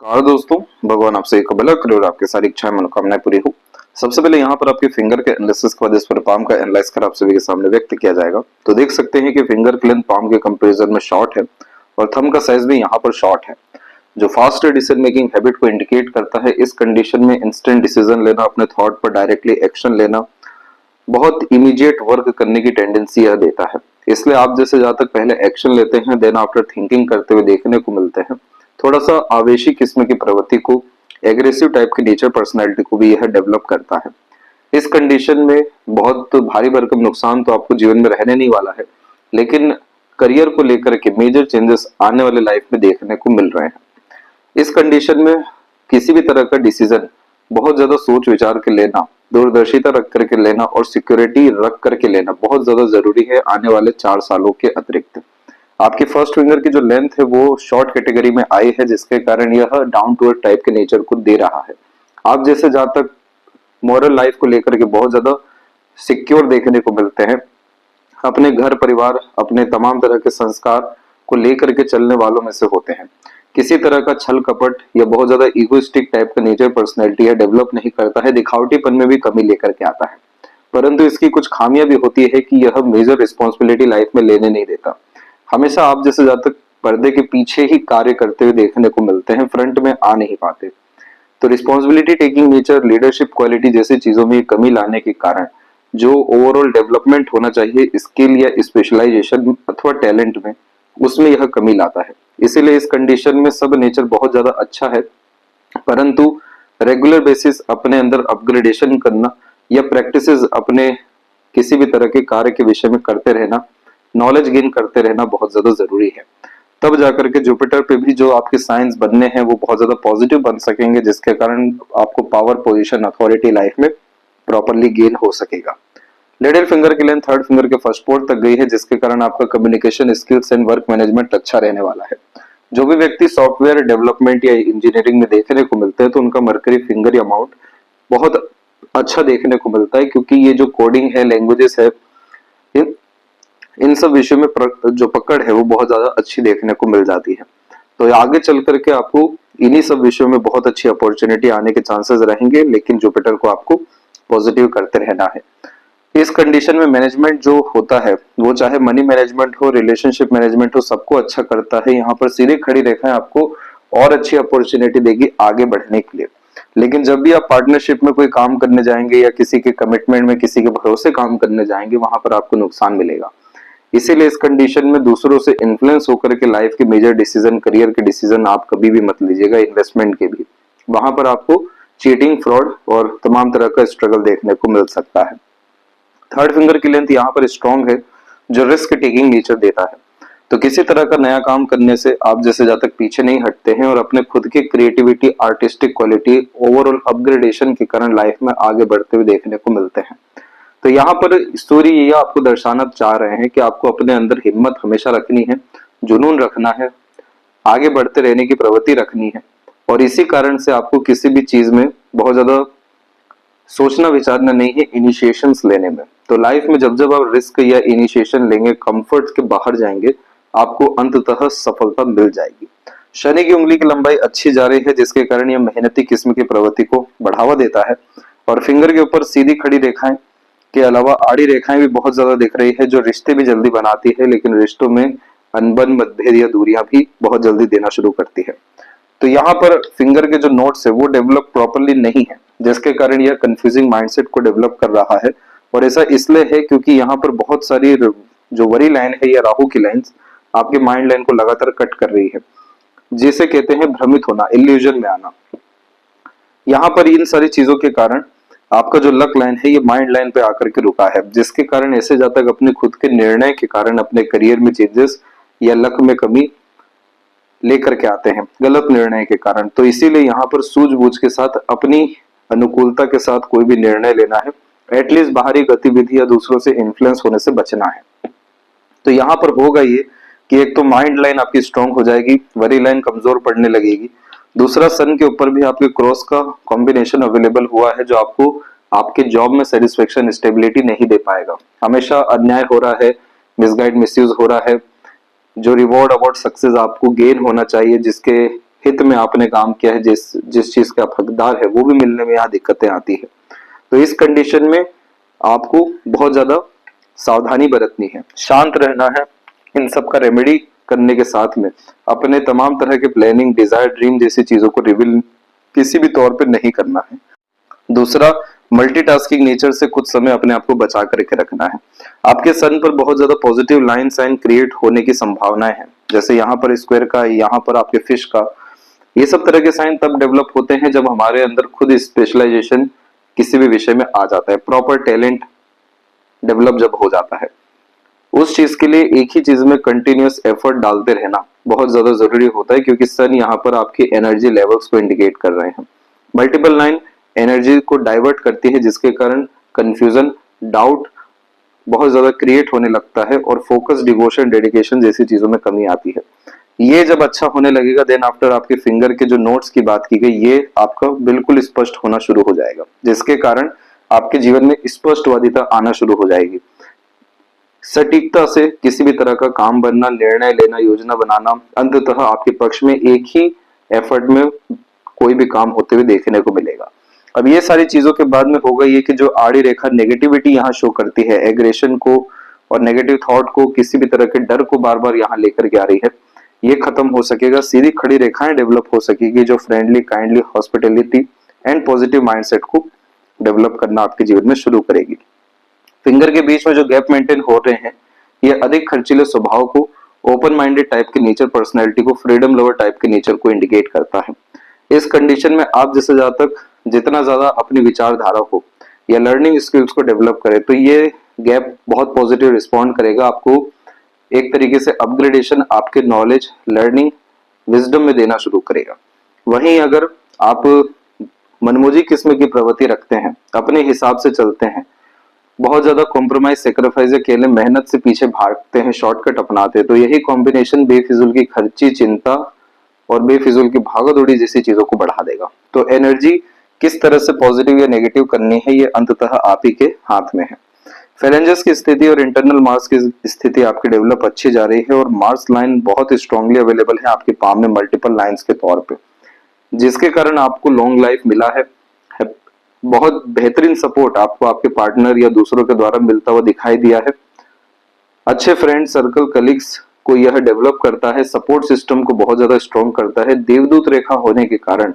Car दोस्तों, भगवान आपसे एक भला करे और आपकी सारी इच्छाएं मनोकामनाएं पूरी हो। सबसे पहले यहाँ पर आपके फिंगर के एनालिसिस के बाद इस पर पाम का एनालाइज कर आप सभी के सामने व्यक्त किया जाएगा। तो देख सकते हैं कि फिंगर की लेंथ पाम के कंपैरिजन में शॉर्ट है और थंब का साइज भी यहाँ पर शॉर्ट है, जो फास्ट डिसीजन मेकिंग हैबिट को इंडिकेट करता है। इस कंडीशन में इंस्टेंट डिसीजन लेना, अपने थॉट पर डायरेक्टली एक्शन लेना, बहुत इमीडिएट वर्क करने की टेंडेंसी यह देता है। इसलिए आप जैसे जहां तक पहले एक्शन लेते हैं देन आफ्टर थिंकिंग करते हुए देखने को मिलते हैं। थोड़ा सा आवेशी किस्म की प्रवृत्ति को, एग्रेसिव टाइप की नेचर पर्सनैलिटी को भी यह डेवलप करता है। इस कंडीशन में बहुत भारी भरकम नुकसान तो आपको जीवन में रहने नहीं वाला है, लेकिन करियर को लेकर के मेजर चेंजेस आने वाले लाइफ में देखने को मिल रहे हैं। इस कंडीशन में किसी भी तरह का डिसीजन बहुत ज्यादा सोच विचार के लेना, दूरदर्शिता रख करके लेना और सिक्योरिटी रख करके लेना बहुत ज्यादा जरूरी है आने वाले 4 सालों के अतिरिक्त। आपकी फर्स्ट फिंगर की जो लेंथ है वो शॉर्ट कैटेगरी में आई है, जिसके कारण यह डाउन टू अर्थ टाइप के नेचर को दे रहा है। आप जैसे जहां तक मॉरल लाइफ को लेकर के बहुत ज्यादा सिक्योर देखने को मिलते हैं, अपने घर परिवार, अपने तमाम तरह के संस्कार को लेकर के चलने वालों में से होते हैं। किसी तरह का छल कपट या बहुत ज्यादा इगोइस्टिक टाइप का नेचर पर्सनैलिटी है डेवलप नहीं करता है, दिखावटीपन में भी कमी लेकर के आता है। परंतु इसकी कुछ खामियां भी होती है कि यह मेजर रिस्पॉन्सिबिलिटी लाइफ में लेने नहीं देता। हमेशा आप जैसे जब तक पर्दे के पीछे ही कार्य करते हुए देखने को मिलते हैं, फ्रंट में आ नहीं पाते। तो responsibility taking nature, leadership quality जैसी चीजों में कमी लाने के कारण जो ओवरऑल डेवलपमेंट होना चाहिए स्किल या स्पेशलाइजेशन अथवा टैलेंट में, उसमें यह कमी लाता है। इसीलिए इस कंडीशन में सब नेचर बहुत ज्यादा अच्छा है, परंतु रेगुलर बेसिस अपने अंदर अपग्रेडेशन करना या प्रैक्टिसेस अपने किसी भी तरह के कार्य के विषय में करते रहना, नॉलेज गेन करते रहना बहुत ज्यादा जरूरी है। तब जाकर के जुपिटर पे भी जो आपके साइंस बनने हैं वो बहुत ज्यादा पॉजिटिव बन सकेंगे, जिसके कारण आपको पावर पोजीशन अथॉरिटी लाइफ में प्रॉपरली गेन हो सकेगा। लिटिल फिंगर की लेंथ थर्ड फिंगर के फर्स्ट पोर्ट तक गई है, जिसके कारण आपका communication skills and work management अच्छा रहने वाला है। जो भी व्यक्ति सॉफ्टवेयर डेवलपमेंट या इंजीनियरिंग में देखने को मिलते हैं तो उनका मरकरी फिंगर अमाउंट बहुत अच्छा देखने को मिलता है, क्योंकि ये जो कोडिंग है, लैंग्वेजेस है, इन सब विषयों में जो पकड़ है वो बहुत ज्यादा अच्छी देखने को मिल जाती है। तो आगे चल करके आपको इन्हीं सब विषयों में बहुत अच्छी अपॉर्चुनिटी आने के चांसेस रहेंगे, लेकिन जुपिटर को आपको पॉजिटिव करते रहना है। इस कंडीशन में मैनेजमेंट जो होता है वो चाहे मनी मैनेजमेंट हो, रिलेशनशिप मैनेजमेंट हो, सबको अच्छा करता है। यहाँ पर सीधी खड़ी रेखाएं आपको और अच्छी अपॉर्चुनिटी देगी आगे बढ़ने के लिए। लेकिन जब भी आप पार्टनरशिप में कोई काम करने जाएंगे या किसी के कमिटमेंट में, किसी के भरोसे काम करने जाएंगे, वहां पर आपको नुकसान मिलेगा। इसीलिए इस कंडीशन में दूसरों से इन्फ्लुएंस होकर के लाइफ के मेजर डिसीजन, करियर के डिसीजन आप कभी भी मत लीजिएगा, इन्वेस्टमेंट के भी। वहां पर आपको चीटिंग, फ्रॉड और तमाम तरह का स्ट्रगल देखने को मिल सकता है। थर्ड फिंगर की लेंथ यहाँ पर स्ट्रॉन्ग है, जो रिस्क टेकिंग नेचर देता है। तो किसी तरह का नया काम करने से आप जैसे जब तक पीछे नहीं हटते हैं और अपने खुद की creativity, artistic quality, overall upgradation के कारण लाइफ में आगे बढ़ते हुए देखने को मिलते हैं। तो यहाँ पर स्टोरी ये आपको दर्शाना चाह रहे हैं कि आपको अपने अंदर हिम्मत हमेशा रखनी है, जुनून रखना है, आगे बढ़ते रहने की प्रवृत्ति रखनी है, और इसी कारण से आपको किसी भी चीज में बहुत ज्यादा सोचना विचारना नहीं है इनिशिएशंस लेने में। तो लाइफ में जब जब आप रिस्क या इनिशिएशन लेंगे, कंफर्ट के बाहर जाएंगे, आपको अंततः सफलता मिल जाएगी। शनि की उंगली की लंबाई अच्छी जा रही है, जिसके कारण यह मेहनती किस्म की प्रवृत्ति को बढ़ावा देता है। और फिंगर के ऊपर सीधी खड़ी रेखाएं के अलावा आड़ी रेखाएं भी बहुत ज्यादा दिख रही है, जो रिश्ते भी जल्दी बनाती है, लेकिन रिश्तों में अनबन, मतभेद या दूरियां भी बहुत जल्दी देना शुरू करती है। तो यहाँ पर फिंगर के जो नोट्स है वो डेवलप प्रॉपरली नहीं है, जिसके कारण यह कंफ्यूजिंग माइंडसेट को डेवलप कर रहा है। और ऐसा इसलिए है क्योंकि यहाँ पर बहुत सारी जो वरी लाइन है या राहु की लाइंस आपके माइंड लाइन को लगातार कट कर रही है, जिसे कहते हैं भ्रमित होना, इल्यूजन में आना। यहाँ पर इन सारी चीजों के कारण आपका जो लक लाइन है ये माइंड लाइन पे आकर के रुका है, जिसके कारण ऐसे जब तक अपने खुद के निर्णय के कारण अपने करियर में चेंजेस या लक में कमी लेकर के आते हैं, गलत निर्णय के कारण। तो इसीलिए यहाँ पर सूझबूझ के साथ, अपनी अनुकूलता के साथ कोई भी निर्णय लेना है, एटलीस्ट बाहरी गतिविधि या दूसरों से इन्फ्लुएंस होने से बचना है। तो यहाँ पर होगा ये कि एक तो माइंड लाइन आपकी स्ट्रांग हो जाएगी, वरी लाइन कमजोर पड़ने लगेगी। दूसरा, सन के ऊपर भी आपके क्रॉस का कॉम्बिनेशन अवेलेबल हुआ है, जो आपको आपके जॉब में सेटिस्फेक्शन, स्टेबिलिटी नहीं दे पाएगा। हमेशा अन्याय हो रहा है, मिसगाइड, मिसयूज हो रहा है। जो रिवॉर्ड, अवार्ड, सक्सेस आपको गेन होना चाहिए, जिसके हित में आपने काम किया है, जिस जिस चीज के आप हकदार है वो भी मिलने में यहाँ दिक्कतें आती है। तो इस कंडीशन में आपको बहुत ज्यादा सावधानी बरतनी है, शांत रहना है। इन सब का रेमेडी करने के साथ में अपने तमाम तरह के प्लानिंग, डिजायर, ड्रीम जैसी चीजों को रिवील किसी भी तौर पे नहीं करना है। दूसरा, मल्टीटास्किंग नेचर से कुछ समय अपने आप को बचा करके रखना है। आपके सन पर बहुत ज्यादा पॉजिटिव लाइन साइन क्रिएट होने की संभावनाएं हैं, जैसे यहाँ पर स्क्वायर का, यहाँ पर आपके फिश का। ये सब तरह के साइन तब डेवलप होते हैं जब हमारे अंदर खुद स्पेशलाइजेशन किसी भी विषय में आ जाता है, प्रॉपर टैलेंट डेवलप जब हो जाता है। उस चीज के लिए एक ही चीज में कंटिन्यूअस एफर्ट डालते रहना बहुत ज्यादा जरूरी होता है, क्योंकि सन यहाँ पर आपकी एनर्जी लेवल्स को इंडिकेट कर रहे हैं। मल्टीपल लाइन एनर्जी को डाइवर्ट करती है, जिसके कारण कंफ्यूजन, डाउट बहुत ज्यादा क्रिएट होने लगता है और फोकस, डिवोशन, डेडिकेशन जैसी चीजों में कमी आती है। ये जब अच्छा होने लगेगा, देन आफ्टर आपके फिंगर के जो नोट्स की बात की गई, ये आपका बिल्कुल स्पष्ट होना शुरू हो जाएगा, जिसके कारण आपके जीवन में स्पष्टवादिता आना शुरू हो जाएगी। सटीकता से किसी भी तरह का काम बनना, निर्णय लेना, योजना बनाना अंततः आपके पक्ष में एक ही एफर्ट में कोई भी काम होते हुए देखने को मिलेगा। अब ये सारी चीजों के बाद में होगा ये कि जो आड़ी रेखा नेगेटिविटी यहाँ शो करती है, एग्रेशन को और नेगेटिव थॉट को, किसी भी तरह के डर को बार बार यहाँ लेकर के आ रही है, ये खत्म हो सकेगा। सीधी खड़ी रेखाएं डेवलप हो सकेगी जो friendly, kindly, hospitality and positive mindset को डेवलप करना आपके जीवन में शुरू करेगी। फिंगर के बीच में जो गैप मेंटेन हो रहे हैं, ये अधिक खर्चीले स्वभाव को, ओपन माइंडेड टाइप के नेचर, पर्सनैलिटी को, फ्रीडम लवर टाइप के नेचर को इंडिकेट करता है। इस कंडीशन में आप जैसे जितना ज्यादा अपनी विचारधारा को या लर्निंग स्किल्स को डेवलप करें, तो ये गैप बहुत पॉजिटिव रिस्पॉन्ड करेगा, आपको एक तरीके से अपग्रेडेशन आपके नॉलेज, लर्निंग, विजडम में देना शुरू करेगा। वहीं अगर आप मनमोजी किस्म की प्रवृत्ति रखते हैं, अपने हिसाब से चलते हैं, बहुत ज्यादा कॉम्प्रोमाइज, सेक्रीफाइस, अकेले मेहनत से पीछे भागते हैं, शॉर्टकट अपनाते हैं, तो यही कॉम्बिनेशन बेफिजूल की खर्ची, चिंता और बेफिजूल की भागदौड़ी जैसी चीजों को बढ़ा देगा। तो एनर्जी किस तरह से पॉजिटिव या नेगेटिव करनी है, ये अंततः आप ही के हाथ में है। फेलेंजेस की स्थिति और इंटरनल मार्स की स्थिति आपकी डेवलप अच्छी जा रही है और मार्स लाइन बहुत स्ट्रांगली अवेलेबल है आपके पाम में मल्टीपल लाइंस के तौर पे, जिसके कारण आपको लॉन्ग लाइफ मिला है। बहुत बेहतरीन सपोर्ट आपको आपके पार्टनर या दूसरों के द्वारा मिलता हुआ दिखाई दिया है। अच्छे फ्रेंड सर्कल, कलीग्स को यह डेवलप करता है, सपोर्ट सिस्टम को बहुत ज्यादा स्ट्रॉन्ग करता है। देवदूत रेखा होने के कारण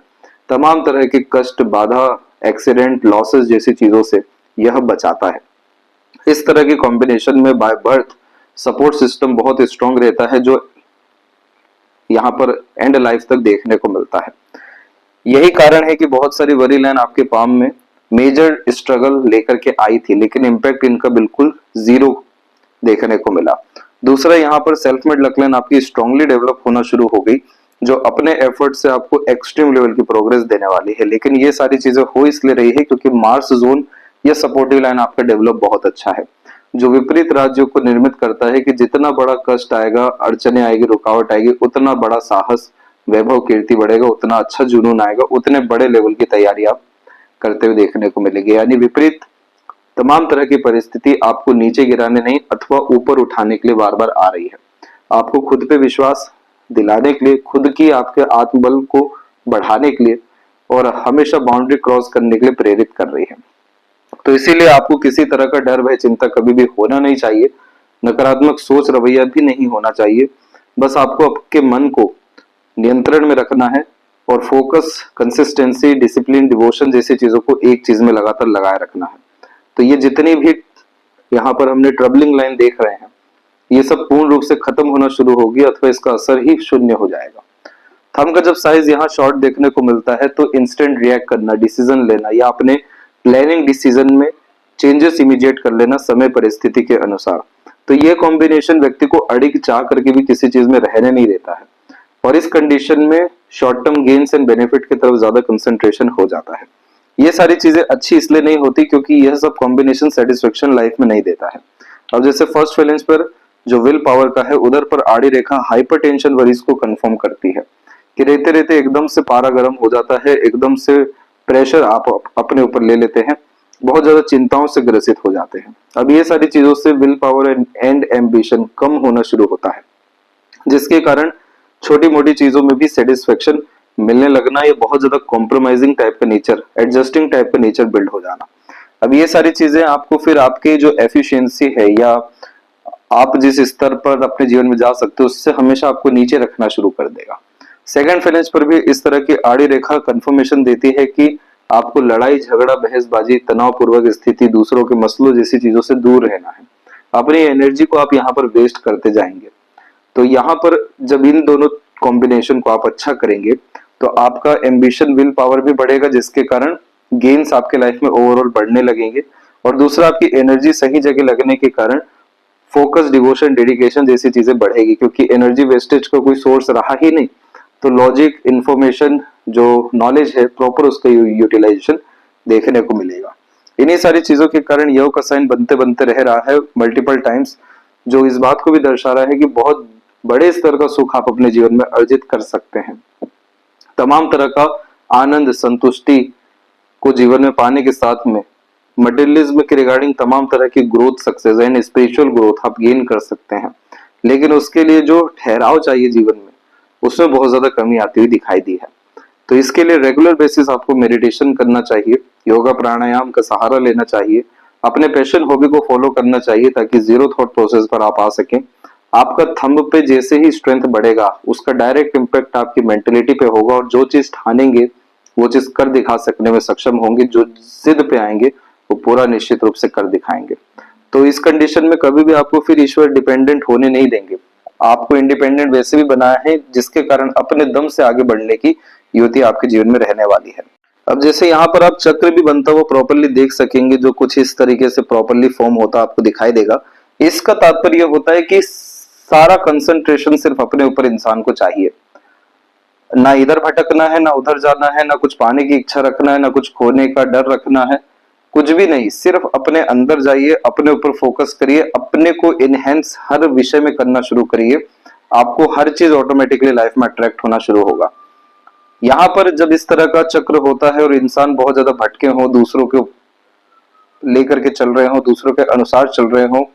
तमाम तरह के कष्ट, बाधा, एक्सीडेंट, लॉसेस जैसी चीजों से यह बचाता है। इस तरह की कॉम्बिनेशन में बाय बर्थ सपोर्ट सिस्टम बहुत स्ट्रॉन्ग रहता है, जो यहाँ पर एंड लाइफ तक देखने को मिलता है। यही कारण है कि बहुत सारी वरी लाइन आपके पाम में मेजर स्ट्रगल लेकर के आई थी, लेकिन इम्पैक्ट इनका बिल्कुल जीरो देखने को मिला। दूसरा, यहाँ पर सेल्फ मेड लक लाइन आपकी स्ट्रांगली डेवलप होना शुरू हो गई, जो अपने एफर्ट से आपको एक्सट्रीम लेवल की प्रोग्रेस देने वाली है। लेकिन ये सारी चीजें हो इसलिए रही है क्योंकि मार्स जोन या सपोर्टिव लाइन आपका डेवलप बहुत अच्छा है, जो विपरीत राज्यों को निर्मित करता है कि जितना बड़ा कष्ट आएगा, अड़चने आएगी, रुकावट आएगी, उतना बड़ा साहस, वैभव, कीर्ति बढ़ेगा, उतना अच्छा जुनून आएगा, उतने बड़े लेवल की तैयारी आप करते हुए देखने को मिलेगी। यानी विपरीत तमाम तरह की परिस्थिति आपको नीचे गिराने नहीं अथवा ऊपर उठाने के लिए बार बार आ रही है, आपको खुद पे विश्वास दिलाने के लिए, खुद की आपके आत्मबल को बढ़ाने के लिए और हमेशा बाउंड्री क्रॉस करने के लिए प्रेरित कर रही है। तो इसीलिए आपको किसी तरह का डर, भय, चिंता कभी भी होना नहीं चाहिए, नकारात्मक सोच, रवैया भी नहीं होना चाहिए। बस आपको आपके मन को नियंत्रण में रखना है और फोकस, कंसिस्टेंसी, डिसिप्लिन, डिवोशन जैसी चीजों को एक चीज में लगातार लगाए रखना है। तो ये जितनी भी यहाँ पर हमने ट्रबलिंग लाइन देख रहे हैं, ये सब पूर्ण रूप से खत्म होना शुरू होगी अथवा इसका असर ही शून्य हो जाएगा। थंब का जब साइज यहाँ शॉर्ट देखने को मिलता है, तो इंस्टेंट रिएक्ट करना, डिसीजन लेना या अपने प्लानिंग डिसीजन में चेंजेस इमीडिएट कर लेना समय परिस्थिति के अनुसार, तो ये कॉम्बिनेशन व्यक्ति को अड़िग चाह करके भी किसी चीज में रहने नहीं देता है और इस कंडीशन में short term gains and benefit की तरफ ज्यादा कंसंट्रेशन हो जाता है। ये सारी चीजें अच्छी इसलिए नहीं होती क्योंकि यह सब कॉम्बिनेशन सेटिस्फेक्शन लाइफ में नहीं देता है। अब जैसे फर्स्ट फैलेंस पर जो विल पावर का है, उधर पर आड़ी रेखा हाइपरटेंशन वरीज को कंफर्म करती है कि रहते रहते एकदम से पारा गर्म हो जाता है, एकदम से प्रेशर आप अपने ऊपर ले लेते हैं, बहुत ज्यादा चिंताओं से ग्रसित हो जाते हैं। अब ये सारी चीजों से विल पावर एंड एम्बिशन कम होना शुरू होता है, जिसके कारण छोटी मोटी चीजों में भी सेटिस्फेक्शन मिलने लगना, ये बहुत ज्यादा कॉम्प्रोमाइजिंग टाइप का नेचर, एडजस्टिंग टाइप का नेचर बिल्ड हो जाना। अब ये सारी चीजें आपको फिर आपके जो एफिशिएंसी है या आप जिस स्तर पर अपने जीवन में जा सकते हो उससे हमेशा आपको नीचे रखना शुरू कर देगा। सेकंड फाइनेंस पर भी इस तरह की आड़ी रेखा कंफर्मेशन देती है कि आपको लड़ाई झगड़ा बहसबाजी तनावपूर्वक स्थिति दूसरों के मसलों जैसी चीजों से दूर रहना है। अपनी एनर्जी को आप यहाँ पर वेस्ट करते जाएंगे। तो यहाँ पर जब इन दोनों कॉम्बिनेशन को आप अच्छा करेंगे तो आपका एम्बिशन विल पावर भी बढ़ेगा, जिसके कारण गेन्स आपके लाइफ में ओवरऑल बढ़ने लगेंगे। और दूसरा, आपकी एनर्जी सही जगह लगने के कारण फोकस डिवोशन डेडिकेशन जैसी चीजें बढ़ेगी, क्योंकि एनर्जी वेस्टेज का कोई सोर्स रहा ही नहीं। तो लॉजिक इंफॉर्मेशन जो नॉलेज है प्रॉपर उसका यूटिलाइजेशन देखने को मिलेगा। इन्हीं सारी चीजों के कारण योग का साइन बनते बनते रह रहा है मल्टीपल टाइम्स, जो इस बात को भी दर्शा रहा है कि बहुत बड़े स्तर का सुख आप अपने जीवन में अर्जित कर सकते हैं। तमाम तरह का आनंद संतुष्टि को जीवन में पाने के साथ में मटेरियलिज्म के रिगार्डिंग तमाम तरह की growth success and spiritual growth आप गेन कर सकते हैं। लेकिन उसके लिए जो ठहराव चाहिए जीवन में उसमें बहुत ज्यादा कमी आती हुई दिखाई दी है। तो इसके लिए रेगुलर बेसिस आपको मेडिटेशन करना चाहिए, योगा प्राणायाम का सहारा लेना चाहिए, अपने पैशन हॉबी को फॉलो करना चाहिए ताकि जीरो थॉट प्रोसेस पर आप आ सकें। आपका थंब पे जैसे ही स्ट्रेंथ बढ़ेगा उसका डायरेक्ट इम्पैक्ट आपकी मेंटेलिटी पे होगा और जो चीज ठानेंगे वो चीज कर दिखा सकने में सक्षम होंगे। जो जिद पे आएंगे वो पूरा निश्चित रूप से कर दिखाएंगे। तो इस कंडीशन में कभी भी आपको फिर ईश्वर डिपेंडेंट होने नहीं देंगे। आपको इंडिपेंडेंट वैसे भी बनाया है जिसके कारण अपने दम से आगे बढ़ने की युति आपके जीवन में रहने वाली है। अब जैसे यहाँ पर आप चक्र भी बनता हुआ प्रॉपरली देख सकेंगे, जो कुछ इस तरीके से प्रॉपरली फॉर्म होता आपको दिखाई देगा। इसका तात्पर्य होता है कि सारा कंसंट्रेशन सिर्फ अपने ऊपर इंसान को चाहिए, ना इधर भटकना है, ना उधर जाना है, ना कुछ पाने की इच्छा रखना है, ना कुछ खोने का डर रखना है, कुछ भी नहीं। सिर्फ अपने अंदर जाइए, अपने ऊपर फोकस करिए, अपने को इनहेंस हर विषय में करना शुरू करिए। आपको हर चीज ऑटोमेटिकली लाइफ में अट्रैक्ट होना शुरू होगा। यहाँ पर जब इस तरह का चक्र होता है और इंसान बहुत ज्यादा भटके हो, दूसरों के लेकर के चल रहे हो, दूसरों के अनुसार चल रहे हो,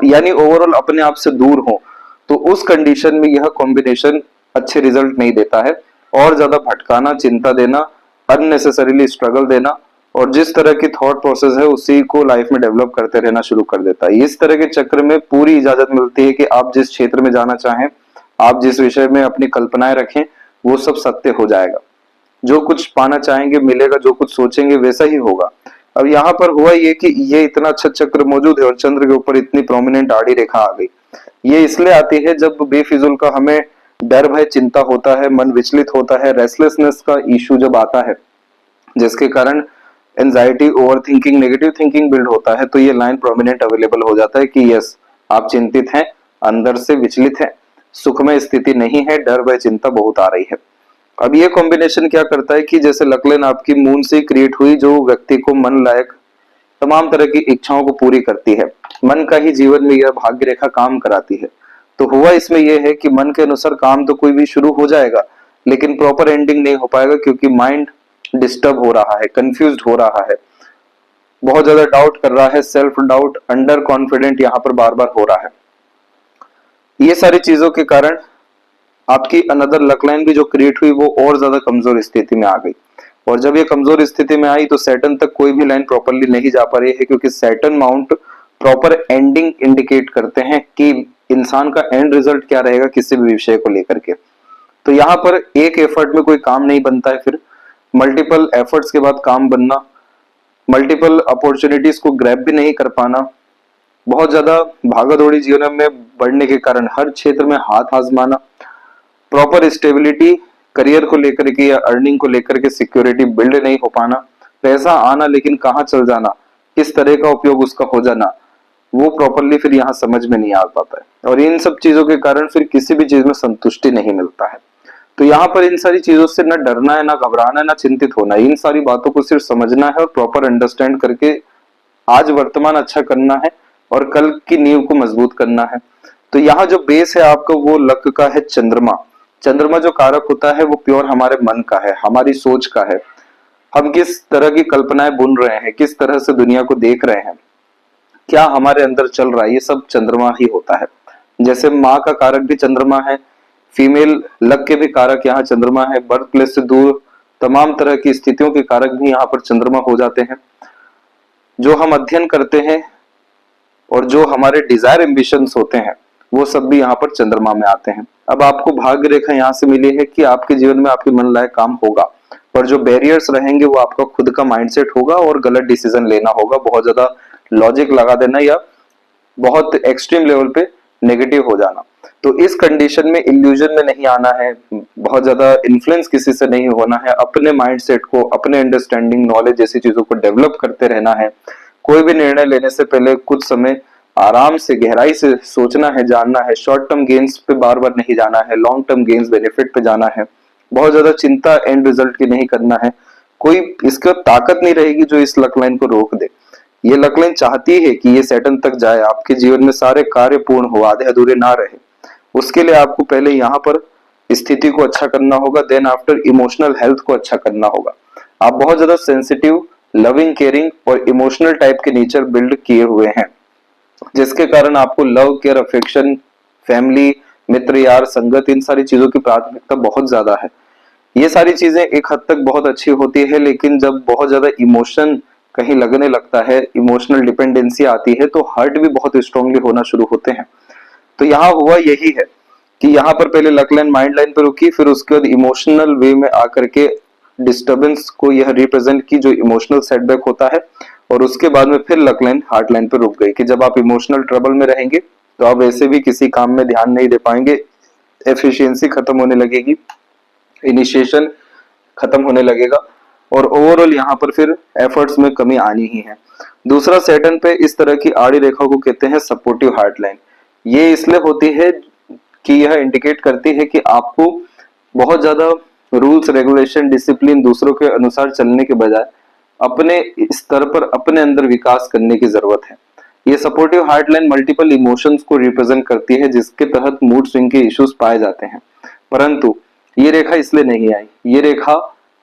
यानी ओवरऑल अपने आप से दूर हो, तो उस कंडीशन में यह कॉम्बिनेशन अच्छे रिजल्ट नहीं देता है। और ज्यादा भटकाना, चिंता देना, अननेसेसरीली स्ट्रगल देना और जिस तरह की थॉट प्रोसेस है उसी को लाइफ में डेवलप करते रहना शुरू कर देता है। इस तरह के चक्र में पूरी इजाजत मिलती है कि आप जिस क्षेत्र में जाना चाहें, आप जिस विषय में अपनी कल्पनाएं रखें वो सब सत्य हो जाएगा। जो कुछ पाना चाहेंगे मिलेगा, जो कुछ सोचेंगे वैसा ही होगा। अब यहाँ पर हुआ ये कि ये इतना अच्छा चक्र मौजूद है और चंद्र के ऊपर इतनी प्रोमिनेंट आड़ी रेखा आ गई। ये इसलिए आती है जब बेफिजुल का हमें डर भय चिंता होता है, मन विचलित होता है, रेस्टलेसनेस का इशू जब आता है जिसके कारण anxiety, over thinking, negative thinking build होता है, तो ये लाइन प्रोमिनेंट अवेलेबल हो जाता है कि यस आप चिंतित हैं, अंदर से विचलित हैं, सुखमय स्थिति नहीं है, डर भय चिंता बहुत आ रही है। अब ये कॉम्बिनेशन क्या करता है कि जैसे लकलेन आपकी मून से क्रिएट हुई, जो व्यक्ति को मन लायक तमाम तरह की इच्छाओं को पूरी करती है, मन का ही जीवन में यह भाग्य रेखा काम कराती है। तो हुआ इसमें यह है कि मन के अनुसार काम तो कोई भी शुरू हो जाएगा लेकिन प्रॉपर एंडिंग नहीं हो पाएगा, क्योंकि माइंड डिस्टर्ब हो रहा है, कंफ्यूज्ड हो रहा है, बहुत ज्यादा डाउट कर रहा है, सेल्फ डाउट, अंडर कॉन्फिडेंट यहाँ पर बार बार हो रहा है। ये सारी चीजों के कारण आपकी अनदर लक लाइन भी जो क्रिएट हुई वो और ज्यादा कमजोर स्थिति में आ गई। और जब ये कमजोर स्थिति में आई तो सैटर्न तक कोई भी लाइन प्रॉपरली नहीं जा पा रही है, क्योंकि Saturn mount proper ending indicate करते हैं कि इंसान का एंड रिजल्ट क्या रहेगा किसी भी विषय को लेकर के। तो यहाँ पर एक एफर्ट में कोई काम नहीं बनता है, फिर मल्टीपल एफर्ट्स के बाद काम बनना, मल्टीपल अपॉर्चुनिटीज को ग्रैब भी नहीं कर पाना, बहुत ज्यादा भागादौड़ी जीवन में बढ़ने के कारण हर क्षेत्र में हाथ आजमाना, प्रॉपर स्टेबिलिटी करियर को लेकर के या अर्निंग को लेकर के सिक्योरिटी बिल्ड नहीं हो पाना, पैसा आना लेकिन कहाँ चल जाना, किस तरह का उपयोग उसका हो जाना, वो प्रॉपरली फिर यहाँ समझ में नहीं आ पाता है। और इन सब चीजों के कारण फिर किसी भी चीज में संतुष्टि नहीं मिलता है। तो यहाँ पर इन सारी चीजों से ना डरना है, ना घबराना है, ना चिंतित होना है। इन सारी बातों को सिर्फ समझना है और प्रॉपर अंडरस्टैंड करके आज वर्तमान अच्छा करना है और कल की नींव को मजबूत करना है। तो यहाँ जो बेस है आपका वो लक का है चंद्रमा। चंद्रमा जो कारक होता है वो प्योर हमारे मन का है, हमारी सोच का है। हम किस तरह की कल्पनाएं बुन रहे हैं, किस तरह से दुनिया को देख रहे हैं, क्या हमारे अंदर चल रहा है, ये सब चंद्रमा ही होता है। जैसे माँ का कारक भी चंद्रमा है, फीमेल लक के भी कारक यहाँ चंद्रमा है। बर्थ प्लेस से दूर तमाम तरह की स्थितियों के कारक भी यहाँ पर चंद्रमा हो जाते हैं। जो हम अध्ययन करते हैं और जो हमारे डिजायर एम्बिशंस होते हैं वो सब भी यहाँ पर चंद्रमा में आते हैं। अब आपको भाग्य रेखा यहाँ से मिली है कि आपके जीवन में आपके मन लायक काम होगा, पर जो बैरियर्स रहेंगे वो आपका खुद का माइंडसेट होगा और गलत डिसीजन लेना होगा, बहुत ज्यादा लॉजिक लगा देना या बहुत एक्सट्रीम लेवल पे नेगेटिव हो जाना। तो इस कंडीशन में इल्यूजन में नहीं आना है, बहुत ज्यादा इन्फ्लुएंस किसी से नहीं होना है, अपने माइंडसेट को, अपने अंडरस्टैंडिंग, नॉलेज जैसी चीजों को डेवलप करते रहना है। कोई भी निर्णय लेने से पहले कुछ समय आराम से गहराई से सोचना है, जानना है। शॉर्ट टर्म गेन्स पे बार बार नहीं जाना है, लॉन्ग टर्म गेन्स बेनिफिट पे जाना है। बहुत ज्यादा चिंता एंड रिजल्ट की नहीं करना है। कोई इसका ताकत नहीं रहेगी जो इस लक लाइन को रोक दे। ये लक लाइन चाहती है कि ये सैटर्न तक जाए, आपके जीवन में सारे कार्य पूर्ण हो, आधे अधूरे ना रहे। उसके लिए आपको पहले यहाँ पर स्थिति को अच्छा करना होगा, देन आफ्टर इमोशनल हेल्थ को अच्छा करना होगा। आप बहुत ज्यादा सेंसिटिव, लविंग, केयरिंग और इमोशनल टाइप के नेचर बिल्ड किए हुए हैं, जिसके कारण आपको लव, केयर, अफेक्शन, फैमिली, मित्र, यार, संगत, इन सारी चीजों की प्राथमिकता बहुत ज्यादा है। ये सारी चीजें एक हद तक बहुत अच्छी होती है, लेकिन जब बहुत ज्यादा इमोशन कहीं लगने लगता है, इमोशनल डिपेंडेंसी आती है, तो हर्ट भी बहुत स्ट्रांगली होना शुरू होते हैं। तो यहाँ हुआ यही है कि यहाँ पर पहले लक लाइन माइंड लाइन पर रुकी, फिर उसके बाद इमोशनल वे में आकर के डिस्टर्बेंस को यह रिप्रेजेंट की, जो इमोशनल सेटबैक होता है, और उसके बाद में फिर लक लाइन हार्ट लाइन पर रुक गई कि जब आप इमोशनल ट्रबल में रहेंगे तो आप वैसे भी किसी काम में ध्यान नहीं दे पाएंगे, एफिशिएंसी खत्म होने लगेगी, इनिशिएशन खत्म होने लगेगा, और ओवरऑल यहाँ पर फिर एफर्ट्स में कमी आनी ही है। दूसरा सैटर्न पे इस तरह की आड़ी रेखा को कहते हैं सपोर्टिव हार्ट लाइन। ये इसलिए होती है कि यह इंडिकेट करती है कि आपको बहुत ज्यादा रूल्स, रेगुलेशन, डिसिप्लिन, दूसरों के अनुसार चलने के बजाय अपने स्तर पर अपने अंदर विकास करने की जरूरत है। ये supportive heart line multiple emotions को रिप्रेजेंट करती है, जिसके तहत मूड स्विंग के इश्यूज पाए जाते हैं। परंतु ये रेखा इसलिए नहीं आई, ये रेखा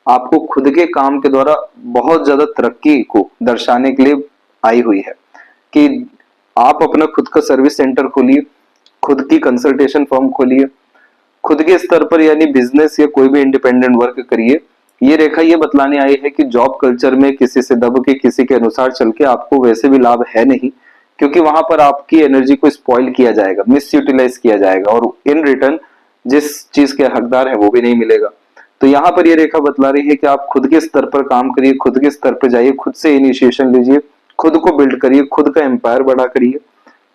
आपको खुद के काम के द्वारा बहुत ज्यादा तरक्की को दर्शाने के लिए आई हुई है कि आप अपना खुद का सर्विस सेंटर खोलिए, खुद की कंसल्टेशन फर्म खोलिए, खुद के स्तर पर यानी बिजनेस या कोई भी इंडिपेंडेंट वर्क करिए। ये रेखा ये बतलाने आई है कि जॉब कल्चर में किसी से दब के, किसी के अनुसार चल के आपको वैसे भी लाभ है नहीं, क्योंकि वहां पर आपकी एनर्जी को स्पॉइल किया जाएगा, मिस यूटिलाइज किया जाएगा, और इन रिटर्न जिस चीज के हकदार है वो भी नहीं मिलेगा। तो यहाँ पर ये रेखा बतला रही है कि आप खुद के स्तर पर काम करिए, खुद के स्तर पर जाइए, खुद से इनिशिएशन लीजिए, खुद को बिल्ड करिए, खुद का एम्पायर बड़ा करिए।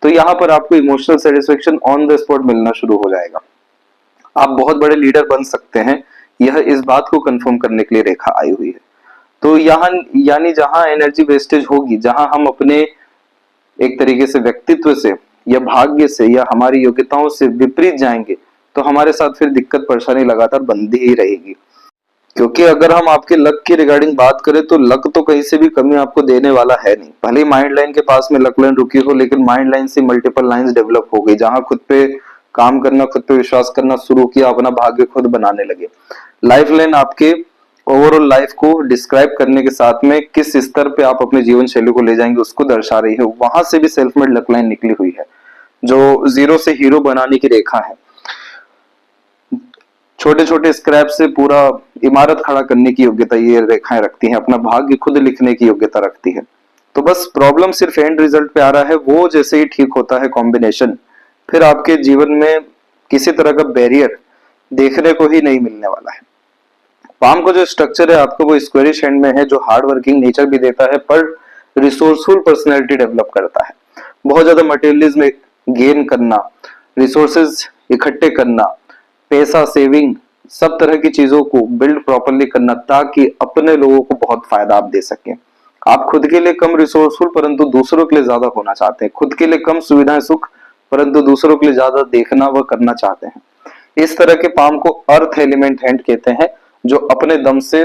तो यहाँ पर आपको emotional satisfaction on the spot मिलना शुरू हो जाएगा। आप बहुत बड़े लीडर बन सकते हैं, यह इस बात को कंफर्म करने के लिए रेखा आई हुई है। तो यहाँ यानी जहां एनर्जी वेस्टेज होगी, जहां हम अपने एक तरीके से व्यक्तित्व से या भाग्य से या हमारी योग्यताओं से विपरीत जाएंगे, तो हमारे साथ फिर दिक्कत परेशानी लगातार बनती ही रहेगी। क्योंकि अगर हम आपके लक की रिगार्डिंग बात करें तो लक तो कहीं से भी कमी आपको देने वाला है नहीं। भले ही माइंड लाइन के पास में लक लाइन रुकी हो, लेकिन माइंड लाइन से मल्टीपल लाइंस डेवलप हो गई, जहां खुद पे काम करना, खुद पे विश्वास करना शुरू किया, अपना भाग्य खुद बनाने लगे। लाइफ लाइन आपके ओवरऑल लाइफ को डिस्क्राइब करने के साथ में किस स्तर पे आप अपने जीवन शैली को ले जाएंगे उसको दर्शा रही है। वहां से भी सेल्फ मेड लक लाइन निकली हुई है, जो जीरो से हीरो बनाने की रेखा है। छोटे छोटे स्क्रैप से पूरा इमारत खड़ा करने की योग्यता ये रेखाएं रखती हैं, अपना भाग्य खुद लिखने की योग्यता रखती है। तो बस प्रॉब्लम सिर्फ एंड रिजल्ट पे आ रहा है, वो जैसे ही ठीक होता है कॉम्बिनेशन, फिर आपके जीवन में किसी तरह का बैरियर देखने को ही नहीं मिलने वाला है। पाम का जो स्ट्रक्चर है आपका वो स्क्वेरिश हैंड में है, जो हार्ड वर्किंग नेचर भी देता है, पर रिसोर्सफुल पर्सनैलिटी डेवलप करता है। बहुत ज्यादा मटेरियलिज्म गेन करना, रिसोर्सेज इकट्ठे करना, पैसा, सेविंग, सब तरह की चीजों को बिल्ड प्रॉपरली करना, ताकि अपने लोगों को बहुत फायदा आप दे सकें। आप खुद के लिए कम रिसोर्सफुल परंतु दूसरों के लिए ज्यादा होना चाहते हैं, खुद के लिए कम सुविधाएं, सुख, परंतु दूसरों के लिए ज्यादा देखना व करना चाहते हैं। इस तरह के पाम को अर्थ एलिमेंट हैंड कहते हैं, जो अपने दम से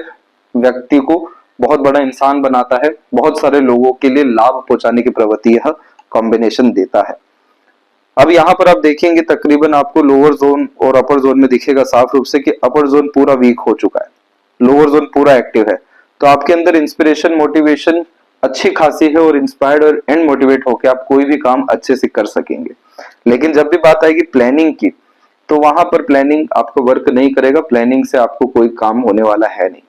व्यक्ति को बहुत बड़ा इंसान बनाता है, बहुत सारे लोगों के लिए लाभ पहुंचाने की प्रवृत्ति यह कॉम्बिनेशन देता है। अब यहाँ पर आप देखेंगे तकरीबन आपको लोअर जोन और अपर जोन में दिखेगा साफ रूप से कि अपर जोन पूरा वीक हो चुका है, लोअर जोन पूरा एक्टिव है। तो आपके अंदर इंस्पिरेशन, मोटिवेशन अच्छी खासी है, और इंस्पायर्ड और एंड मोटिवेट होकर आप कोई भी काम अच्छे से कर सकेंगे। लेकिन जब भी बात आएगी प्लानिंग की, तो वहां पर प्लानिंग आपको वर्क नहीं करेगा, प्लानिंग से आपको कोई काम होने वाला है नहीं।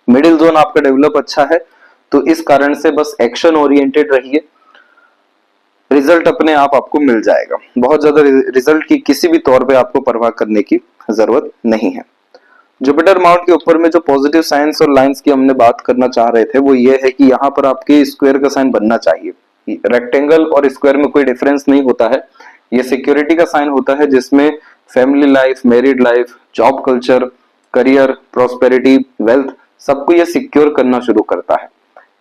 मिडिल जोन आपका डेवलप अच्छा है, तो इस कारण से बस एक्शन ओरिएंटेड रहिए, रिजल्ट अपने आप आपको मिल जाएगा। बहुत ज्यादा रिजल्ट की किसी भी तौर पे आपको परवाह करने की जरूरत नहीं है। जुपिटर माउंट के ऊपर में जो पॉजिटिव साइंस और लाइंस की हमने बात करना चाह रहे थे वो ये है कि यहाँ पर आपके स्क्वायर का साइन बनना चाहिए। रेक्टेंगल और स्क्वायर में कोई डिफरेंस नहीं होता है, ये सिक्योरिटी का साइन होता है जिसमें family life, married life, job culture, career, prosperity, wealth सबको ये सिक्योर करना शुरू करता है।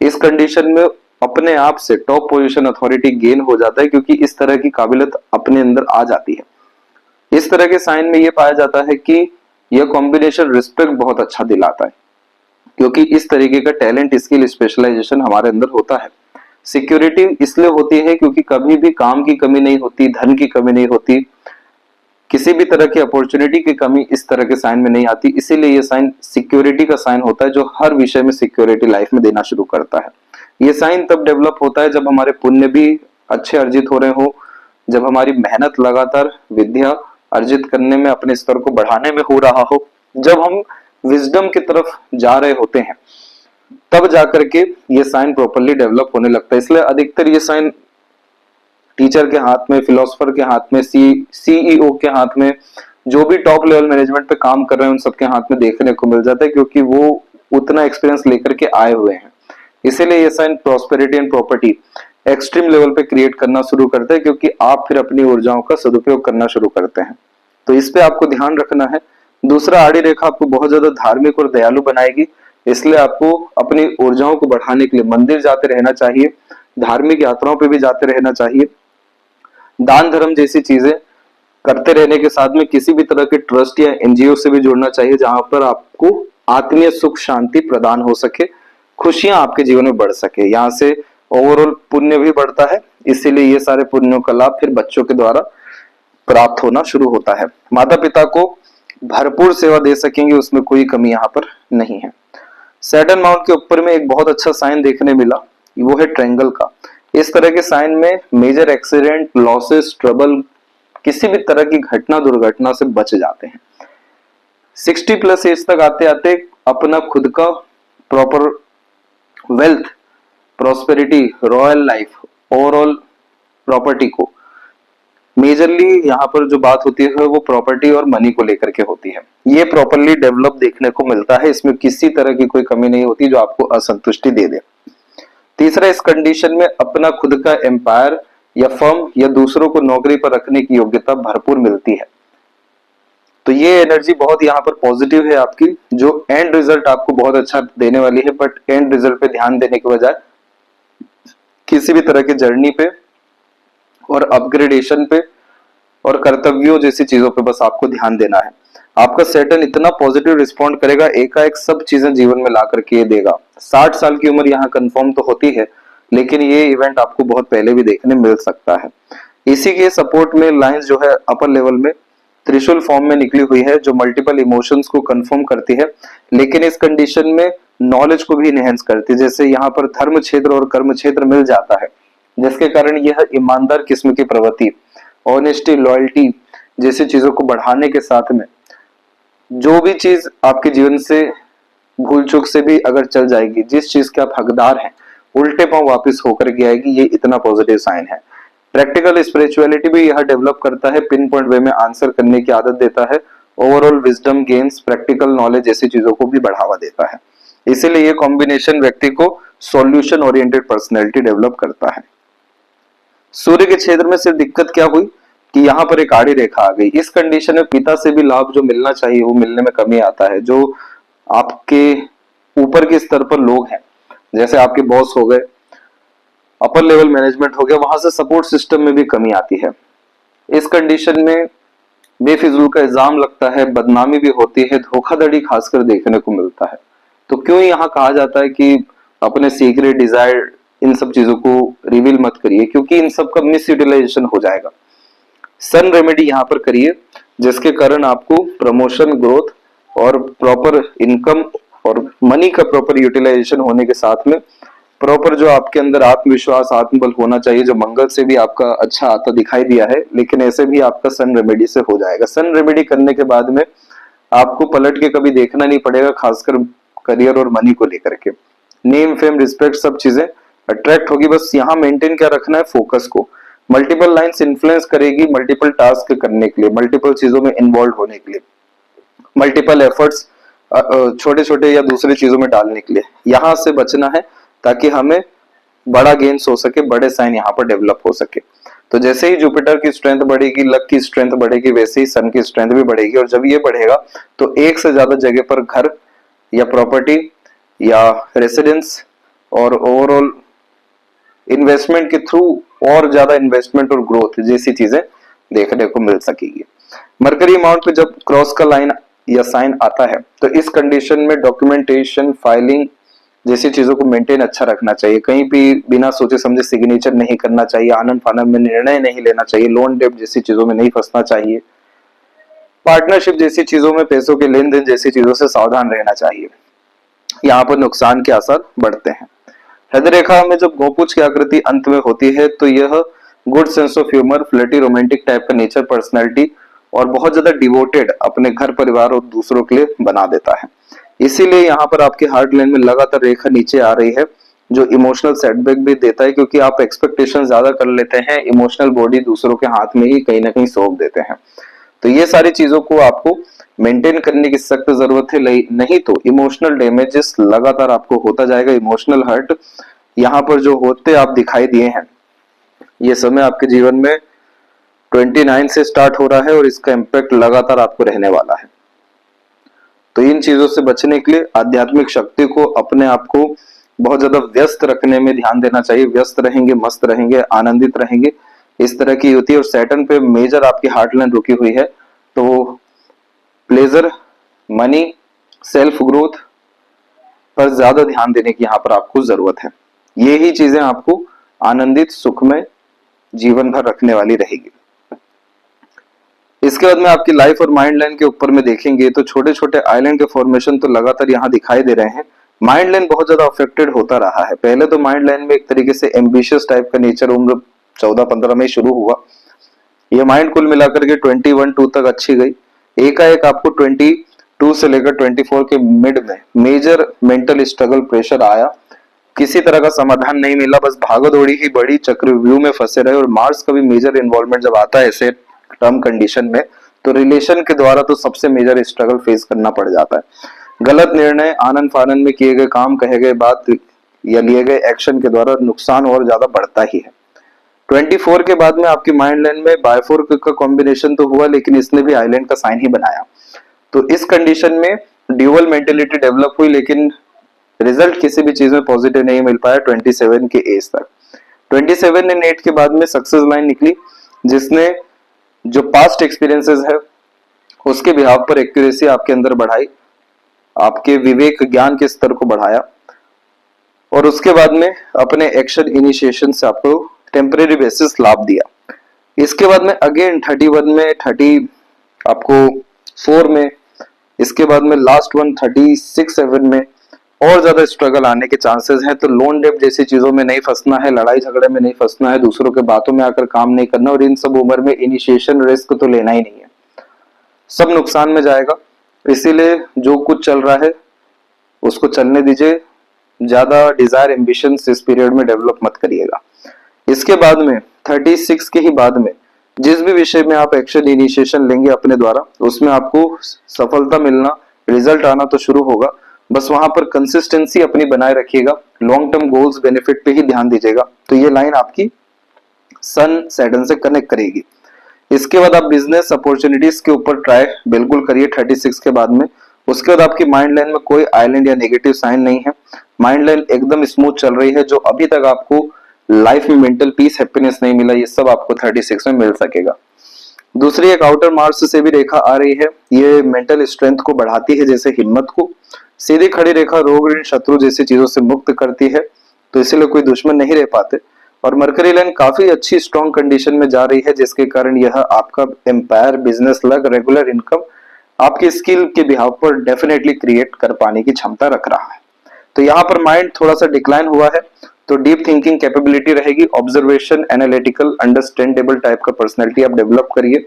इस कंडीशन में अपने आप से टॉप पोजीशन अथॉरिटी गेन हो जाता है, क्योंकि इस तरह की काबिलियत अपने अंदर आ जाती है। इस तरह के साइन में ये पाया जाता है कि यह कॉम्बिनेशन रिस्पेक्ट बहुत अच्छा दिलाता है, क्योंकि इस तरीके का टैलेंट, स्किल, स्पेशलाइजेशन हमारे अंदर होता है। सिक्योरिटी इसलिए होती है क्योंकि कभी भी काम की कमी नहीं होती, धन की कमी नहीं होती, किसी भी तरह की अपॉर्चुनिटी की कमी इस तरह के साइन में नहीं आती। इसीलिए ये साइन सिक्योरिटी का साइन होता है, जो हर विषय में सिक्योरिटी लाइफ में देना शुरू करता है। ये साइन तब डेवलप होता है जब हमारे पुण्य भी अच्छे अर्जित हो रहे हो, जब हमारी मेहनत लगातार विद्या अर्जित करने में, अपने स्तर को बढ़ाने में हो रहा हो, जब हम विजडम की तरफ जा रहे होते हैं, तब जाकर के ये साइन प्रॉपर्ली डेवलप होने लगता है। इसलिए अधिकतर ये साइन टीचर के हाथ में, फिलोसोफर के हाथ में, सीईओ के हाथ में, जो भी टॉप लेवल मैनेजमेंट पे काम कर रहे हैं उन सबके हाथ में देखने को मिल जाता है, क्योंकि वो उतना एक्सपीरियंस लेकर के आए हुए हैं। इसीलिए ये sign prosperity and property extreme level पे क्रिएट करना शुरू करते हैं, क्योंकि आप फिर अपनी ऊर्जाओं का सदुपयोग करना शुरू करते हैं। तो इस पे आपको ध्यान रखना है। दूसरा, आड़ी रेखा आपको बहुत ज्यादा धार्मिक और दयालु बनाएगी, इसलिए आपको अपनी ऊर्जाओं को बढ़ाने के लिए मंदिर जाते रहना चाहिए, धार्मिक यात्राओं पे भी जाते रहना चाहिए, दान धर्म जैसी चीजें करते रहने के साथ में किसी भी तरह के ट्रस्ट या एनजीओ से भी जुड़ना चाहिए, जहां पर आपको आत्मीय सुख शांति प्रदान हो सके, खुशियां आपके जीवन में बढ़ सके। यहाँ से ओवरऑल पुण्य भी बढ़ता है, इसीलिए ये सारे पुण्यों का लाभ फिर बच्चों के द्वारा प्राप्त होना शुरू होता है। माता पिता को भरपूर सेवा दे सकेंगे, उसमें कोई कमी यहाँ पर नहीं है। सैटर्न माउंट के ऊपर में एक बहुत अच्छा साइन देखने मिला, वो है ट्रायंगल का। इस तरह के साइन में मेजर एक्सीडेंट, लॉसेस, ट्रबल, किसी भी तरह की घटना दुर्घटना से बच जाते हैं। 60 प्लस एज तक आते आते अपना खुद का proper wealth, prosperity, royal life, overall property को, मेजरली यहाँ पर जो बात होती है वो प्रॉपर्टी और मनी को लेकर के होती है, ये प्रॉपरली डेवलप देखने को मिलता है। इसमें किसी तरह की कोई कमी नहीं होती जो आपको असंतुष्टि दे दे। तीसरा, इस कंडीशन में अपना खुद का एम्पायर या फर्म या दूसरों को नौकरी पर रखने की योग्यता भरपूर मिलती है। तो ये एनर्जी बहुत यहाँ पर पॉजिटिव है आपकी, जो एंड रिजल्ट आपको बहुत अच्छा देने वाली है। बट एंड रिजल्ट पे ध्यान देने के बजाय किसी भी तरह की जर्नी पे और अपग्रेडेशन पे और कर्तव्यों जैसी चीजों पे बस आपको ध्यान देना है। आपका सैटर्न इतना पॉजिटिव रिस्पॉन्ड करेगा, एकाएक सब चीजें जीवन में ला करके देगा। 60 साल की उम्र यहाँ कंफर्म तो होती है, लेकिन ये इवेंट आपको बहुत पहले भी देखने मिल सकता है। इसी के सपोर्ट में लाइंस जो है अपर लेवल में त्रिशूल फॉर्म में निकली हुई है, जो मल्टीपल इमोशंस को कंफर्म करती है, लेकिन इस कंडीशन में नॉलेज को भी इनहेंस करती है। जैसे यहाँ पर धर्म क्षेत्र और कर्म क्षेत्र मिल जाता है, जिसके कारण यह ईमानदार किस्म की प्रवृत्ति, ऑनेस्टी, लॉयल्टी जैसी चीजों को बढ़ाने के साथ में जो भी चीज आपके जीवन से भूल चूक से भी अगर चल जाएगी, जिस चीज के आप हकदार हैं, उल्टे पांव वापस होकर के आएगी। ये इतना पॉजिटिव साइन है। प्रैक्टिकल स्पिरिचुअलिटी भी यह डेवलप करता है, पिन पॉइंट वे में आंसर करने की आदत देता है, overall wisdom gains, practical knowledge जैसी चीजों को भी बढ़ावा देता है। इसीलिए ये कॉम्बिनेशन व्यक्ति को सॉल्यूशन ओरिएंटेड पर्सनैलिटी डेवलप करता है। सूर्य के क्षेत्र में सिर्फ दिक्कत क्या हुई कि यहाँ पर एक आड़ी रेखा आ गई। इस कंडीशन में पिता से भी लाभ जो मिलना चाहिए वो मिलने में कमी आता है। जो आपके ऊपर के स्तर पर लोग हैं, जैसे आपके बॉस हो गए, अपर लेवल मैनेजमेंट हो गया, वहां से सपोर्ट सिस्टम में भी कमी आती है। इस कंडीशन में बेफिजूल का इल्जाम लगता है, बदनामी भी होती है, धोखाधड़ी खासकर देखने को मिलता है। तो क्यों यहाँ कहा जाता है कि अपने सीक्रेट, डिजायर, इन सब चीजों को रिवील मत करिए, क्योंकि इन सब का मिस यूटिलाइजेशन हो जाएगा। सन रेमेडी यहाँ पर करिए, जिसके कारण आपको प्रमोशन, ग्रोथ और प्रॉपर इनकम और मनी का प्रॉपर यूटिलाइजेशन होने के साथ में प्रॉपर जो आपके अंदर आत्मविश्वास आत्मबल होना चाहिए, जो मंगल से भी आपका अच्छा आता दिखाई दिया है, लेकिन ऐसे भी आपका सन रेमेडी से हो जाएगा। सन रेमेडी करने के बाद में आपको पलट के कभी देखना नहीं पड़ेगा, खासकर करियर और मनी को लेकर के। नेम फेम रिस्पेक्ट सब चीजें अट्रैक्ट होगी। बस यहाँ मेंटेन क्या रखना है, फोकस को। मल्टीपल लाइंस इन्फ्लुएंस करेगी मल्टीपल टास्क करने के लिए, मल्टीपल चीजों में इन्वॉल्व होने के लिए, मल्टीपल एफर्ट्स छोटे छोटे या दूसरी चीजों में डालने के लिए। यहां से बचना है ताकि हमें बड़ा गेन्स हो सके, बड़े साइन यहाँ पर डेवलप हो सके। तो जैसे ही जुपिटर की स्ट्रेंथ बढ़ेगी, लक की स्ट्रेंथ बढ़ेगी, वैसे ही सन की स्ट्रेंथ भी बढ़ेगी। और जब ये बढ़ेगा तो एक से ज्यादा जगह पर घर या प्रॉपर्टी या रेसिडेंस और ओवरऑल इन्वेस्टमेंट के थ्रू और ज्यादा इन्वेस्टमेंट और ग्रोथ जैसी चीजें देखने को मिल सकेगी। मरकरी अमाउंट पे जब क्रॉस का लाइन या साइन आता है तो इस कंडीशन में डॉक्यूमेंटेशन, फाइलिंग जैसी चीजों को मेंटेन अच्छा रखना चाहिए। कहीं भी बिना सोचे समझे सिग्नेचर नहीं करना चाहिए, आनंद फानंद में निर्णय नहीं लेना चाहिए, लोन डेट जैसी चीजों में नहीं फंसना चाहिए, पार्टनरशिप जैसी चीजों में पैसों के लेन देन जैसी चीजों से सावधान रहना चाहिए। यहाँ पर नुकसान के आसार बढ़ते हैं। हृदय रेखा में जब गोपुच की आकृति अंत में होती है तो यह good sense of humour, flirty, romantic type का नेचर, पर्सनैलिटी और बहुत ज्यादा डिवोटेड अपने घर परिवार और दूसरों के लिए बना देता है। इसीलिए यहाँ पर आपके हार्ट लाइन में लगातार रेखा नीचे आ रही है, जो इमोशनल सेटबैक भी देता है, क्योंकि आप एक्सपेक्टेशन ज्यादा कर लेते हैं, इमोशनल बॉडी दूसरों के हाथ में ही कहीं ना कहीं सौंप देते हैं। तो ये सारी चीजों को आपको मेंटेन करने की सख्त जरूरत है, नहीं तो इमोशनल डैमेजेस लगातार आपको होता जाएगा। इमोशनल हर्ट यहाँ पर जो होते आप दिखाई दिए हैं, ये समय आपके जीवन में 29 से स्टार्ट हो रहा है और इसका इम्पैक्ट लगातार आपको रहने वाला है। तो इन चीजों से बचने के लिए आध्यात्मिक शक्ति को, अपने आप को बहुत ज्यादा व्यस्त रखने में ध्यान देना चाहिए। व्यस्त रहेंगे, मस्त रहेंगे, आनंदित रहेंगे, इस तरह की होती है। और सैटर्न पे मेजर आपकी हार्ट लाइन रुकी हुई है, तो प्लेजर, मनी, सेल्फ ग्रोथ पर ज्यादा ध्यान देने की यहाँ पर आपको जरूरत है। ये ही चीजें आपको आनंदित सुखमय जीवन भर रखने वाली रहेगी। इसके बाद में आपकी लाइफ और माइंड लाइन के ऊपर में देखेंगे तो छोटे छोटे आइलैंड के फॉर्मेशन तो लगातार यहाँ दिखाई दे रहे हैं। माइंड लाइन बहुत ज्यादा अफेक्टेड होता रहा है। पहले तो माइंड लाइन में एक तरीके से एम्बिशियस टाइप का नेचर उम्र 14-15 में शुरू हुआ। ये माइंड कुल मिलाकर के 21-2 तक अच्छी गई। एकाएक आपको 22 से लेकर 24 के मिड में मेजर मेंटल स्ट्रगल, प्रेशर आया, किसी तरह का समाधान नहीं मिला, बस भागदौड़ी ही बड़ी चक्रव्यूह में फंसे रहे। और मार्स का भी मेजर इन्वॉल्वमेंट जब आता है ऐसे टर्म कंडीशन में, तो रिलेशन के द्वारा तो सबसे मेजर स्ट्रगल फेस करना पड़ जाता है। गलत निर्णय, आनंद फानंद में किए गए काम, कहे गए बात या लिए गए एक्शन के द्वारा नुकसान और ज्यादा बढ़ता ही है। 24 के बाद में आपकी माइंड लाइन में बायफोर का कॉम्बिनेशन तो हुआ, लेकिन इसने भी आइलैंड का साइन ही बनाया। तो इस कंडीशन में ड्यूअल मेंटेलिटी डेवलप हुई, लेकिन रिजल्ट किसी भी चीज में पॉजिटिव नहीं मिल पाया 27 के एज तक। 27 ने नेट के बाद में सक्सेस लाइन निकली, जिसने जो पास्ट एक्सपीरियंसेस है उसके बिहाव पर एक्यूरेसी आपके अंदर बढ़ाई, आपके विवेक ज्ञान के स्तर को बढ़ाया, और उसके बाद में अपने एक्शन इनिशिएशन से आपको टेम्परेरी बेसिस लाभ दिया। इसके बाद में अगेन 31 में, 30 आपको 4 में, इसके बाद में लास्ट वन 36-7 में और ज्यादा स्ट्रगल आने के चांसेस हैं। तो लोन डेट जैसी चीजों में नहीं फंसना है, लड़ाई झगड़े में नहीं फंसना है, दूसरों के बातों में आकर काम नहीं करना, और इन सब उम्र में इनिशिएशन रिस्क तो लेना ही नहीं है, सब नुकसान में जाएगा। इसीलिए जो कुछ चल रहा है उसको चलने दीजिए, ज्यादा डिजायर एम्बिशन इस पीरियड में डेवलप मत करिएगा। इसके बाद में 36 के ही बाद में जिस भी विषय में आप एक्शन इनिशिएशन लेंगे अपने द्वारा, उसमें आपको सफलता मिलना, रिजल्ट आना तो शुरू होगा। बस वहां पर कंसिस्टेंसी अपनी बनाए रखिएगा, लॉन्ग टर्म गोल्स बेनिफिट पे ही ध्यान दीजिएगा। तो ये लाइन आपकी सन सैटर्न से कनेक्ट करेगी। इसके बाद आप बिजनेस अपॉर्चुनिटीज के ऊपर ट्राई बिल्कुल करिए 36 के बाद में। उसके बाद आपकी माइंड लाइन में कोई आइलैंड या नेगेटिव साइन नहीं है, माइंड लाइन एकदम स्मूथ चल रही है। जो अभी तक आपको लाइफ में मेंटल पीस, हैप्पीनेस नहीं मिला, ये सब आपको 36 में मिल सकेगा। दूसरी एक आउटर मार्स से भी रेखा आ रही है, ये मेंटल स्ट्रेंथ को बढ़ाती है, जैसे हिम्मत को। सीधी खड़ी रेखा रोग, ऋण, शत्रु जैसी चीजों से मुक्त करती है, तो इसीलिए कोई दुश्मन नहीं रह पाते। और मरकरी लाइन काफी अच्छी स्ट्रॉन्ग कंडीशन में जा रही है, जिसके कारण यह आपका empire, business, luck, regular income आपकी स्किल के बिहाव पर डेफिनेटली क्रिएट कर पाने की क्षमता रख रहा है। तो यहाँ पर माइंड थोड़ा सा डिक्लाइन हुआ है, तो डीप थिंकिंग कैपेबिलिटी रहेगी, ऑब्जर्वेशन, एनालिटिकल, अंडरस्टैंडेबल टाइप का पर्सनैलिटी आप डेवलप करिए।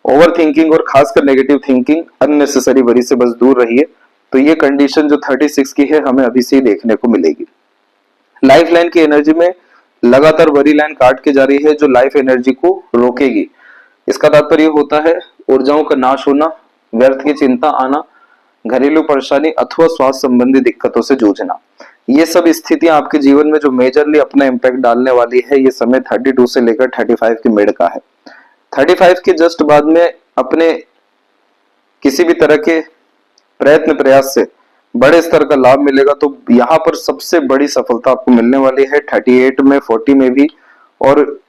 ओवर थिंकिंग और खासकर नेगेटिव थिंकिंग, अननेसेसरी वरी से बस दूर रहिए। तो ये कंडीशन जो 36 की है हमें अभी से ही देखने को मिलेगी। लाइफ लाइन की एनर्जी में लगातार वरी लाइन काट के जा रही है जो लाइफ एनर्जी को रोकेगी। इसका तात्पर्य होता है ऊर्जाओं का नाश होना, व्यर्थ की चिंता आना, घरेलू परेशानी अथवा स्वास्थ्य संबंधी दिक्कतों से जूझना। ये सब स्थितियां आपके जीवन में जो मेजरली अपना इम्पैक्ट डालने वाली है, ये समय 32 से लेकर 35 की मिड का है। 35 के जस्ट बाद में अपने किसी भी तरह के प्रयत्न प्रयास से बड़े स्तर का लाभ मिलेगा। तो यहाँ पर सबसे बड़ी सफलता आपको मिलने वाली है 38 में, 40 में भी। और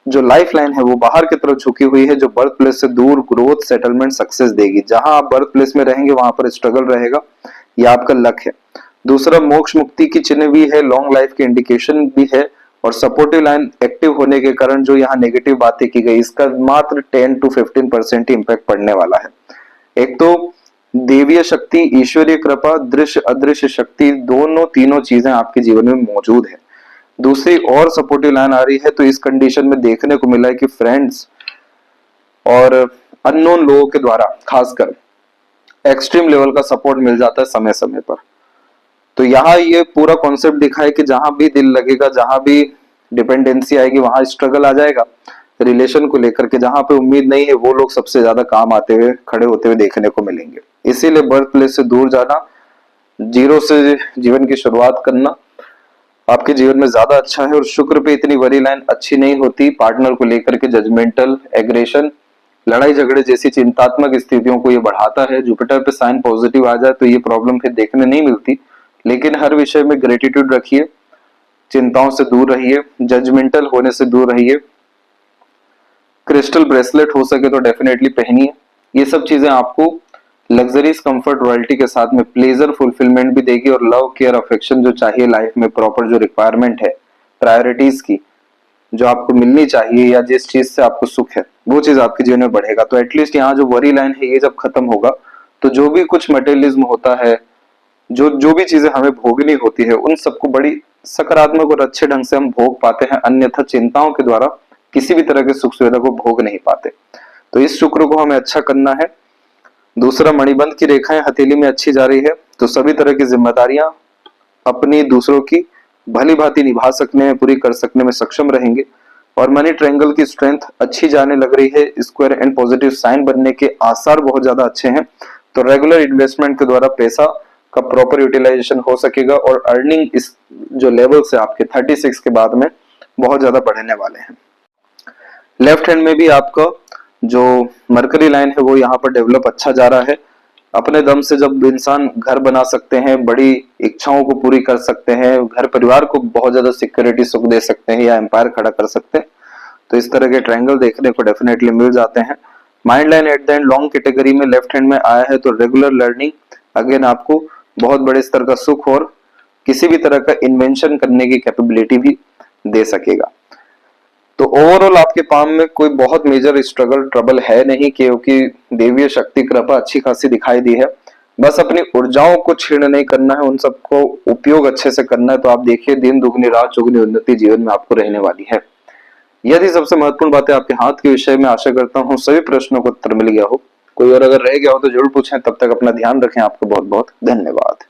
जो लाइफ लाइन है वो बाहर की तरफ झुकी हुई है, जो बर्थ प्लेस से दूर ग्रोथ, सेटलमेंट, सक्सेस देगी। जहां आप बर्थ प्लेस में रहेंगे वहां पर स्ट्रगल रहेगा, ये आपका लक है। दूसरा, मोक्ष मुक्ति की चिन्ह भी है, लॉन्ग लाइफ की इंडिकेशन भी है। और सपोर्टिव लाइन एक्टिव होने के कारण जो यहाँ नेगेटिव बातें की गई, इसका मात्र 10 to 15% ही इम्पैक्ट पड़ने वाला है। एक तो देवीय शक्ति, ईश्वरीय कृपा, दृश्य अदृश्य शक्ति, दोनों तीनों चीजें आपके जीवन में मौजूद है। दूसरी और सपोर्टिव लाइन आ रही है, तो इस कंडीशन में देखने को मिला है कि फ्रेंड्स और अननोन लोगों के द्वारा खासकर एक्सट्रीम लेवल का सपोर्ट मिल जाता है समय समय पर। तो यहाँ ये पूरा कॉन्सेप्ट दिखा है कि जहां भी दिल लगेगा, जहां भी डिपेंडेंसी आएगी, वहां स्ट्रगल आ जाएगा रिलेशन को लेकर के। जहां पे उम्मीद नहीं है वो लोग सबसे ज्यादा काम आते हुए, खड़े होते हुए देखने को मिलेंगे। इसीलिए बर्थ प्लेस से दूर जाना, जीरो से जीवन की शुरुआत करना आपके जीवन में ज्यादा अच्छा है। और शुक्र पे इतनी बड़ी लाइन अच्छी नहीं होती। पार्टनर को लेकर के जजमेंटल, एग्रेशन, लड़ाई झगड़े जैसी चिंतात्मक स्थितियों को ये बढ़ाता है। जुपिटर पे साइन पॉजिटिव आ जाए तो ये प्रॉब्लम फिर देखने नहीं मिलती। लेकिन हर विषय में ग्रेटिट्यूड रखिए, चिंताओं से दूर रहिए, जजमेंटल होने से दूर रहिए। क्रिस्टल ब्रेसलेट हो सके तो डेफिनेटली पहनिए। ये सब चीजें आपको लग्जरीज, कंफर्ट, रॉयल्टी के साथ में प्लेजर, फुलफिलमेंट भी देगी। और लव, केयर, अफेक्शन जो चाहिए लाइफ में, प्रॉपर जो रिक्वायरमेंट है प्रायोरिटीज की, जो आपको मिलनी चाहिए या जिस चीज से आपको सुख है, वो चीज आपके जीवन में बढ़ेगा। तो एटलीस्ट यहाँ जो वरी लाइन है ये जब खत्म होगा तो जो भी कुछ मटेरियलिज्म होता है, जो भी चीजें हमें भोगनी होती है, उन सबको बड़ी सकारात्मक और अच्छे ढंग से हम भोग पाते हैं। अन्यथा चिंताओं के द्वारा किसी भी तरह के सुख सुविधा को भोग नहीं पाते। तो इस शुक्र को हमें अच्छा करना है। दूसरा, मणिबंध की रेखाएं हथेली में अच्छी जा रही है, तो सभी तरह की जिम्मेदारियां अपनी दूसरों की भली भांति निभा सकने में, पूरी कर सकने में सक्षम रहेंगे। और मनी ट्रायंगल की स्ट्रेंथ अच्छी जाने लग रही है। स्क्वायर एंड पॉजिटिव साइन बनने के आसार बहुत ज्यादा अच्छे हैं। तो रेगुलर इन्वेस्टमेंट के द्वारा पैसा का प्रॉपर यूटिलाइजेशन हो सकेगा और अर्निंग इस जो लेवल से आपके 36 के बाद में बहुत ज्यादा बढ़ने वाले हैं। लेफ्ट हैंड में भी आपका जो मरकरी लाइन है वो यहाँ पर डेवलप अच्छा जा रहा है। अपने दम से जब इंसान घर बना सकते हैं, बड़ी इच्छाओं को पूरी कर सकते हैं, घर परिवार को बहुत ज्यादा सिक्योरिटी सुख दे सकते हैं या एम्पायर खड़ा कर सकते हैं, तो इस तरह के ट्रायंगल देखने को डेफिनेटली मिल जाते हैं। Mind line at the end long category में लेफ्ट हैंड में आया है, तो रेगुलर लर्निंग अगेन आपको बहुत बड़े स्तर का सुख और किसी भी तरह का इन्वेंशन करने की कैपेबिलिटी भी दे सकेगा। तो ओवरऑल आपके पाम में कोई बहुत मेजर स्ट्रगल, ट्रबल है नहीं, क्योंकि देवीय शक्ति कृपा अच्छी खासी दिखाई दी है। बस अपनी ऊर्जाओं को छीण नहीं करना है, उन सबको उपयोग अच्छे से करना है। तो आप देखिए दिन दुगनी रात चौगुनी उन्नति जीवन में आपको रहने वाली है। यदि सबसे महत्वपूर्ण बातें आपके हाथ के विषय में, आशा करता हूँ सभी प्रश्नों को उत्तर मिल गया हो। कोई और अगर रह गया हो तो जरूर पूछें। तब तक अपना ध्यान रखें। आपको बहुत बहुत धन्यवाद।